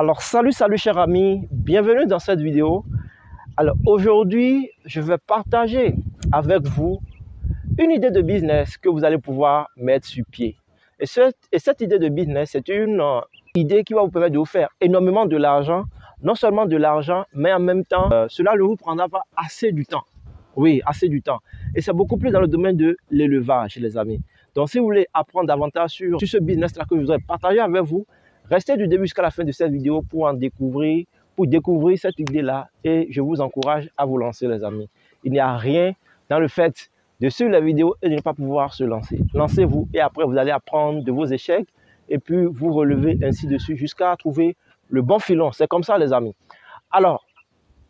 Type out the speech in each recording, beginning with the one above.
Alors salut chers amis, bienvenue dans cette vidéo. Alors aujourd'hui, je vais partager avec vous une idée de business que vous allez pouvoir mettre sur pied. Et cette idée de business, c'est une idée qui va vous permettre de vous faire énormément de l'argent, non seulement de l'argent, mais en même temps, cela ne vous prendra pas assez du temps. Oui, assez du temps. Et c'est beaucoup plus dans le domaine de l'élevage, les amis. Donc si vous voulez apprendre davantage sur ce business-là que je voudrais partager avec vous, restez du début jusqu'à la fin de cette vidéo pour découvrir cette idée-là et je vous encourage à vous lancer, les amis. Il n'y a rien dans le fait de suivre la vidéo et de ne pas pouvoir se lancer. Lancez-vous et après vous allez apprendre de vos échecs et puis vous relever ainsi dessus jusqu'à trouver le bon filon. C'est comme ça, les amis. Alors,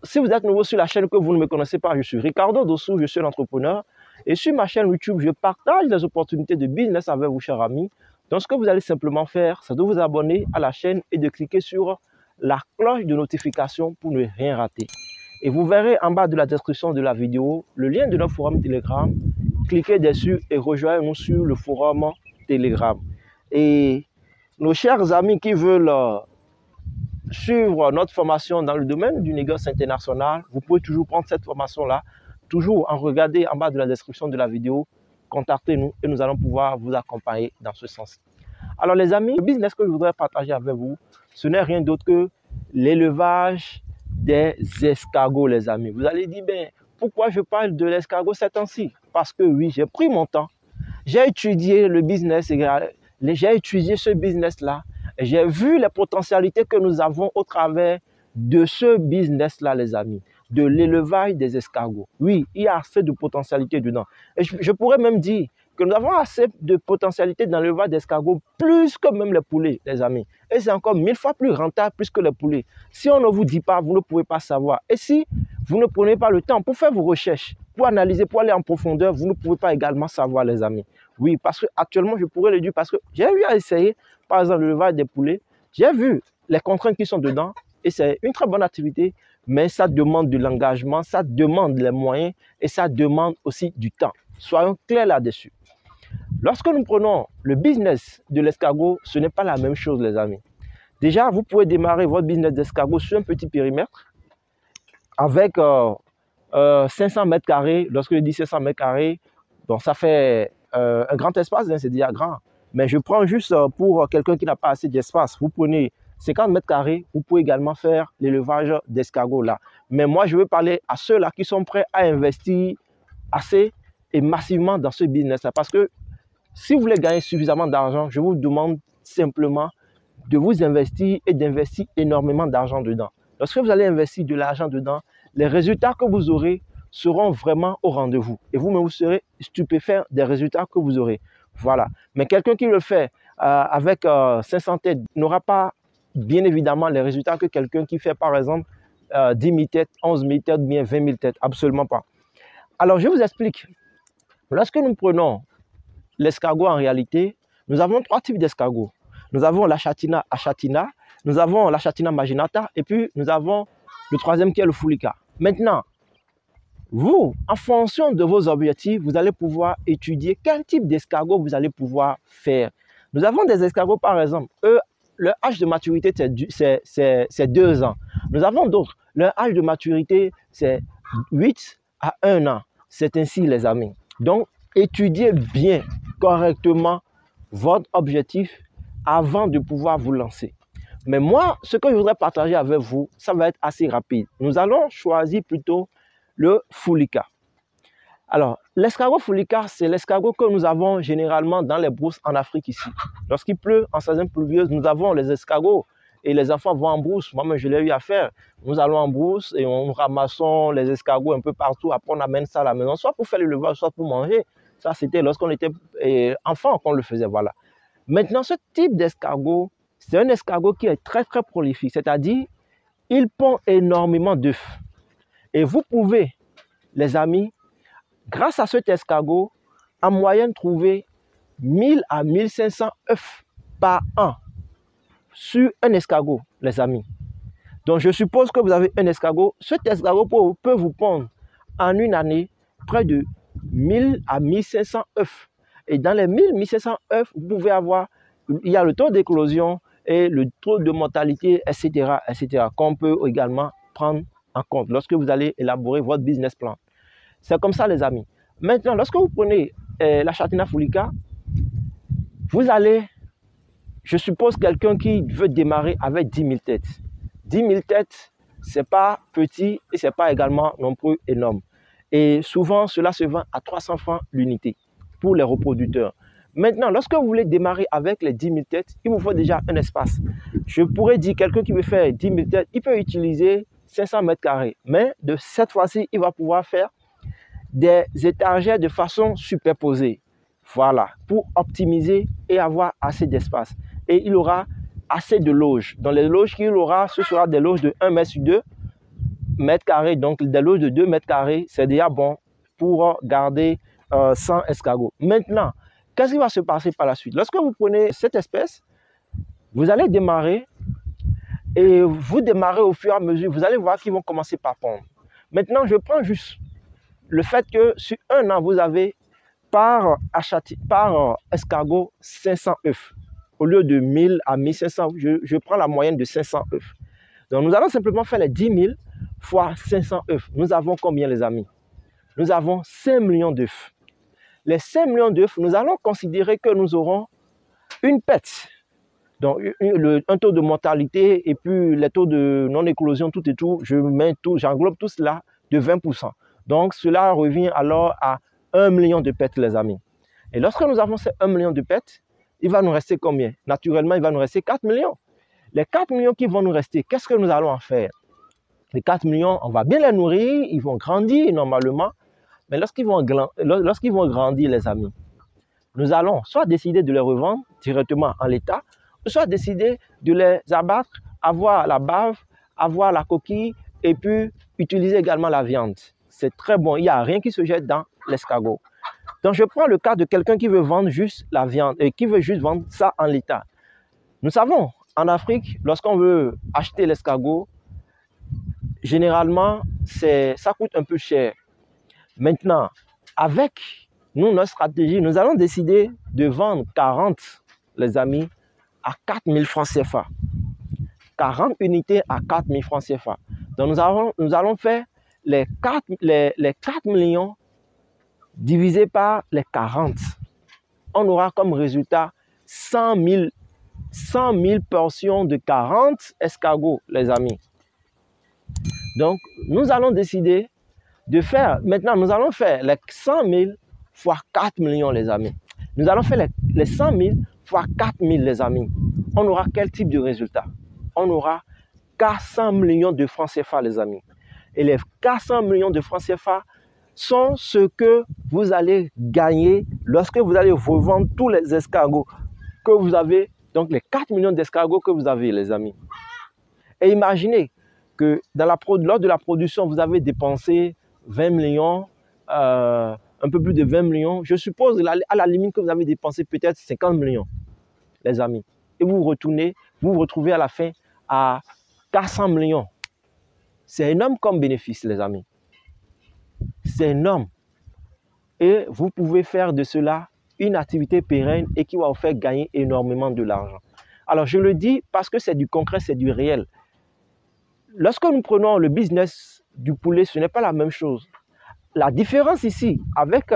si vous êtes nouveau sur la chaîne que vous ne me connaissez pas, je suis Ricardo Dossou, je suis l'entrepreneur. Et sur ma chaîne YouTube, je partage les opportunités de business avec vous, chers amis. Donc, ce que vous allez simplement faire, c'est de vous abonner à la chaîne et de cliquer sur la cloche de notification pour ne rien rater. Et vous verrez en bas de la description de la vidéo le lien de notre forum Telegram. Cliquez dessus et rejoignez-nous sur le forum Telegram. Et nos chers amis qui veulent suivre notre formation dans le domaine du négoce international, vous pouvez toujours prendre cette formation-là, toujours en regardant en bas de la description de la vidéo. Contactez-nous et nous allons pouvoir vous accompagner dans ce sens. Alors les amis, le business que je voudrais partager avec vous, ce n'est rien d'autre que l'élevage des escargots, les amis. Vous allez dire, ben, pourquoi je parle de l'escargot ces temps-ci? Parce que oui, j'ai pris mon temps, j'ai étudié le business, j'ai étudié ce business-là, j'ai vu les potentialités que nous avons au travers de ce business-là, les amis, de l'élevage des escargots. Oui, il y a assez de potentialités dedans. Et je pourrais même dire que nous avons assez de potentialités dans l'élevage d'escargots, plus que même les poulets, les amis. Et c'est encore 1000 fois plus rentable plus que les poulets. Si on ne vous dit pas, vous ne pouvez pas savoir. Et si vous ne prenez pas le temps pour faire vos recherches, pour analyser, pour aller en profondeur, vous ne pouvez pas également savoir, les amis. Oui, parce que actuellement, je pourrais le dire, parce que j'ai eu à essayer, par exemple, l'élevage des poulets. J'ai vu les contraintes qui sont dedans et c'est une très bonne activité, mais ça demande de l'engagement, ça demande les moyens et ça demande aussi du temps. Soyons clairs là-dessus. Lorsque nous prenons le business de l'escargot, ce n'est pas la même chose, les amis. Déjà, vous pouvez démarrer votre business d'escargot sur un petit périmètre avec 500 mètres carrés. Lorsque je dis 500 mètres carrés, donc ça fait un grand espace, hein, c'est déjà grand. Mais je prends juste pour quelqu'un qui n'a pas assez d'espace. Vous prenez 50 mètres carrés, vous pouvez également faire l'élevage d'escargots là. Mais moi, je veux parler à ceux-là qui sont prêts à investir assez et massivement dans ce business-là. Parce que si vous voulez gagner suffisamment d'argent, je vous demande simplement de vous investir et d'investir énormément d'argent dedans. Lorsque vous allez investir de l'argent dedans, les résultats que vous aurez seront vraiment au rendez-vous. Et vous-même, vous serez stupéfait des résultats que vous aurez. Voilà. Mais quelqu'un qui le fait avec 500 têtes n'aura pas, bien évidemment, les résultats que quelqu'un qui fait, par exemple, 10 000 têtes, 11 000 têtes, bien 20 000 têtes. Absolument pas. Alors, je vous explique. Lorsque nous prenons l'escargot, en réalité, nous avons trois types d'escargots. Nous avons l'Achatina achatina, nous avons l'Achatina marginata et puis nous avons le troisième qui est le Fulica. Maintenant, vous, en fonction de vos objectifs, vous allez pouvoir étudier quel type d'escargot vous allez pouvoir faire. Nous avons des escargots, par exemple, eux, leur âge de maturité, c'est 2 ans. Nous avons d'autres, leur âge de maturité, c'est 8 à 1 an. C'est ainsi, les amis. Donc, étudiez bien, correctement, votre objectif avant de pouvoir vous lancer. Mais moi, ce que je voudrais partager avec vous, ça va être assez rapide. Nous allons choisir plutôt le Fulica. Alors, l'escargot Fulica, c'est l'escargot que nous avons généralement dans les brousses en Afrique ici. Lorsqu'il pleut, en saison pluvieuse, nous avons les escargots et les enfants vont en brousse. Moi-même, je l'ai eu à faire. Nous allons en brousse et on ramassons les escargots un peu partout. Après, on amène ça à la maison, soit pour faire l'élevage, soit pour manger. Ça, c'était lorsqu'on était enfant qu'on le faisait. Voilà. Maintenant, ce type d'escargot, c'est un escargot qui est très, très prolifique. C'est-à-dire, il pond énormément d'œufs. Et vous pouvez, les amis, grâce à cet escargot, en moyenne trouver 1000 à 1500 œufs par an sur un escargot, les amis. Donc, je suppose que vous avez un escargot. Cet escargot peut vous pondre en une année près de 1000 à 1500 œufs. Et dans les 1000, 1500 œufs, vous pouvez avoir, il y a le taux d'éclosion et le taux de mortalité, etc., qu'on peut également prendre en compte lorsque vous allez élaborer votre business plan. C'est comme ça, les amis. Maintenant, lorsque vous prenez la Châtaigna Fulica, vous allez, je suppose, quelqu'un qui veut démarrer avec 10 000 têtes. 10 000 têtes, ce n'est pas petit et ce n'est pas également non plus énorme. Et souvent, cela se vend à 300 francs l'unité pour les reproducteurs. Maintenant, lorsque vous voulez démarrer avec les 10 000 têtes, il vous faut déjà un espace. Je pourrais dire, quelqu'un qui veut faire 10 000 têtes, il peut utiliser 500 mètres carrés. Mais de cette fois-ci, il va pouvoir faire des étagères de façon superposée. Voilà, pour optimiser et avoir assez d'espace. Et il aura assez de loges. Dans les loges qu'il aura, ce sera des loges de 1 mètre sur 2 mètres carrés. Donc, des loges de 2 mètres carrés, c'est déjà bon pour garder 100 escargots. Maintenant, qu'est-ce qui va se passer par la suite? Lorsque vous prenez cette espèce, vous allez démarrer et vous démarrez au fur et à mesure. Vous allez voir qu'ils vont commencer par pondre. Maintenant, je prends juste le fait que sur un an, vous avez par escargot 500 œufs. Au lieu de 1000 à 1500, je prends la moyenne de 500 œufs. Donc, nous allons simplement faire les 10 000 fois 500 œufs. Nous avons combien, les amis? Nous avons 5 millions d'œufs. Les 5 millions d'œufs, nous allons considérer que nous aurons une pète. Donc, un taux de mortalité et puis les taux de non-éclosion, tout et tout, j'englobe tout cela de 20%. Donc, cela revient alors à 1 million de pètes, les amis. Et lorsque nous avons ces 1 million de pètes, il va nous rester combien? Naturellement, il va nous rester 4 millions. Les 4 millions qui vont nous rester, qu'est-ce que nous allons en faire? Les 4 millions, on va bien les nourrir, ils vont grandir normalement. Mais lorsqu'ils vont grandir, les amis, nous allons soit décider de les revendre directement en l'état, soit décider de les abattre, avoir la bave, avoir la coquille et puis utiliser également la viande. C'est très bon, il n'y a rien qui se jette dans l'escargot. Donc, je prends le cas de quelqu'un qui veut vendre juste la viande et qui veut juste vendre ça en l'état. Nous savons, en Afrique, lorsqu'on veut acheter l'escargot, généralement, ça coûte un peu cher. Maintenant, avec notre stratégie, nous allons décider de vendre 40, les amis, à 4 000 francs CFA. 40 unités à 4 000 francs CFA. Donc, nous allons faire les 4 millions divisé par les 40. On aura comme résultat 100 000 portions de 40 escargots, les amis. Donc, nous allons décider de faire, maintenant, nous allons faire les 100 000 fois 4 millions, les amis. Nous allons faire les 100 000 fois 4 000, les amis. On aura quel type de résultat? On aura 400 millions de francs CFA, les amis. Et les 400 millions de francs CFA sont ce que vous allez gagner lorsque vous allez revendre tous les escargots que vous avez, donc les 4 millions d'escargots que vous avez, les amis. Et imaginez que lors de la production, vous avez dépensé 20 millions, un peu plus de 20 millions. Je suppose à la limite que vous avez dépensé peut-être 50 millions, les amis. Et vous vous retrouvez à la fin à 400 millions. C'est énorme comme bénéfice, les amis. C'est énorme. Et vous pouvez faire de cela une activité pérenne et qui va vous faire gagner énormément de l'argent. Alors, je le dis parce que c'est du concret, c'est du réel. Lorsque nous prenons le business du poulet, ce n'est pas la même chose. La différence ici avec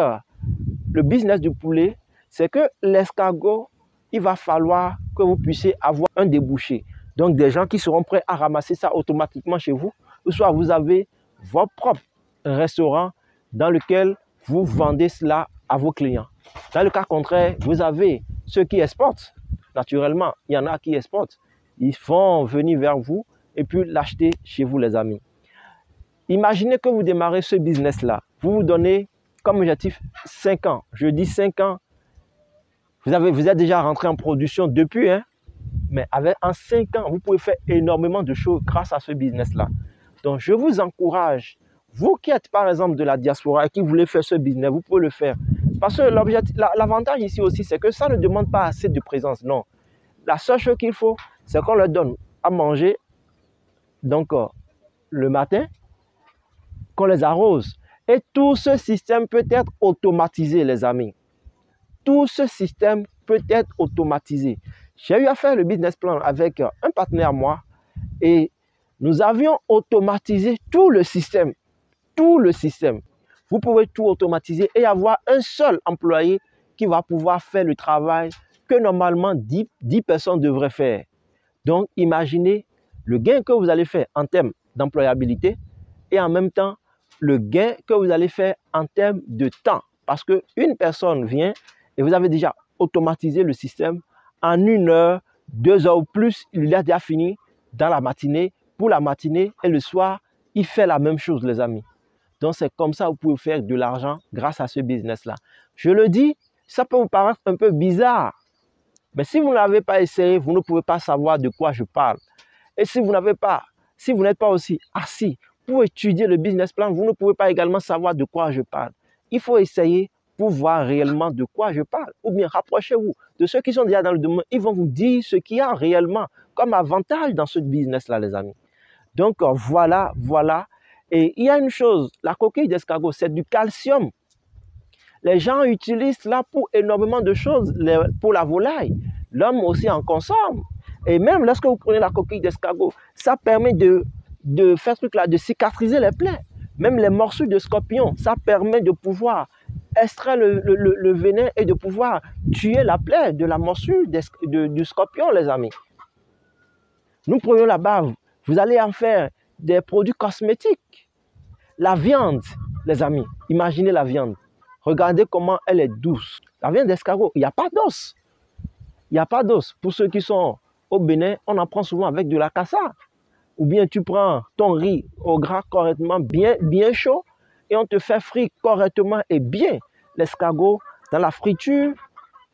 le business du poulet, c'est que l'escargot, il va falloir que vous puissiez avoir un débouché. Donc, des gens qui seront prêts à ramasser ça automatiquement chez vous, ou soit vous avez votre propre restaurant dans lequel vous vendez cela à vos clients. Dans le cas contraire, vous avez ceux qui exportent. Naturellement, il y en a qui exportent. Ils vont venir vers vous et puis l'acheter chez vous, les amis. Imaginez que vous démarrez ce business-là. Vous vous donnez comme objectif 5 ans. Je dis 5 ans. Vous êtes déjà rentré en production depuis, hein? Mais en 5 ans, vous pouvez faire énormément de choses grâce à ce business-là. Donc, je vous encourage. Vous qui êtes par exemple de la diaspora et qui voulez faire ce business, vous pouvez le faire. Parce que l'avantage ici aussi, c'est que ça ne demande pas assez de présence. Non. La seule chose qu'il faut, c'est qu'on leur donne à manger donc le matin, qu'on les arrose. Et tout ce système peut être automatisé, les amis. Tout ce système peut être automatisé. J'ai eu à faire le business plan avec un partenaire à moi et nous avions automatisé tout le système. Tout le système. Vous pouvez tout automatiser et avoir un seul employé qui va pouvoir faire le travail que normalement 10 personnes devraient faire. Donc, imaginez le gain que vous allez faire en termes d'employabilité et en même temps, le gain que vous allez faire en termes de temps. Parce qu'une personne vient et vous avez déjà automatisé le système en 1 heure, 2 heures ou plus, il a déjà fini dans la matinée, pour la matinée et le soir, il fait la même chose, les amis. Donc, c'est comme ça que vous pouvez faire de l'argent grâce à ce business-là. Je le dis, ça peut vous paraître un peu bizarre, mais si vous n'avez pas essayé, vous ne pouvez pas savoir de quoi je parle. Et si vous n'êtes pas aussi assis pour étudier le business plan, vous ne pouvez pas également savoir de quoi je parle. Il faut essayer pour voir réellement de quoi je parle. Ou bien rapprochez-vous de ceux qui sont déjà dans le domaine. Ils vont vous dire ce qu'il y a réellement comme avantage dans ce business-là, les amis. Donc, voilà. Et il y a une chose, la coquille d'escargot, c'est du calcium. Les gens utilisent cela pour énormément de choses, pour la volaille. L'homme aussi en consomme. Et même lorsque vous prenez la coquille d'escargot, ça permet de faire ce truc-là, de cicatriser les plaies. Même les morsures de scorpion, ça permet de pouvoir extraire le venin et de pouvoir tuer la plaie de la morsure du scorpion, les amis. Nous prenons la bave, vous allez en faire des produits cosmétiques. La viande, les amis, imaginez la viande. Regardez comment elle est douce. La viande d'escargot, il n'y a pas d'os. Il n'y a pas d'os. Pour ceux qui sont au Bénin, on en prend souvent avec de la cassa. Ou bien tu prends ton riz au gras correctement, bien chaud, et on te fait frire correctement et bien l'escargot dans la friture.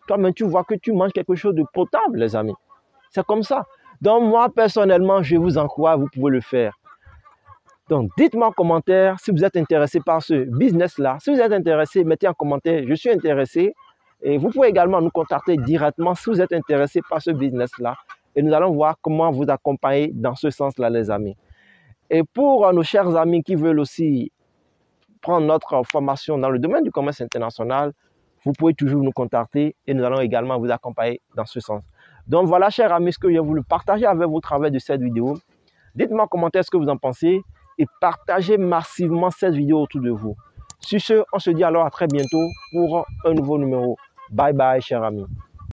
Toi-même, tu vois que tu manges quelque chose de potable, les amis. C'est comme ça. Donc, moi, personnellement, je vous encourage, vous pouvez le faire. Donc, dites-moi en commentaire si vous êtes intéressé par ce business-là. Si vous êtes intéressé, mettez en commentaire, je suis intéressé. Et vous pouvez également nous contacter directement si vous êtes intéressé par ce business-là. Et nous allons voir comment vous accompagner dans ce sens-là, les amis. Et pour nos chers amis qui veulent aussi prendre notre formation dans le domaine du commerce international, vous pouvez toujours nous contacter et nous allons également vous accompagner dans ce sens. Donc voilà, chers amis, ce que j'ai voulu partager avec vous au travers de cette vidéo. Dites-moi en commentaire ce que vous en pensez et partagez massivement cette vidéo autour de vous. Sur ce, on se dit alors à très bientôt pour un nouveau numéro. Bye bye, chers amis.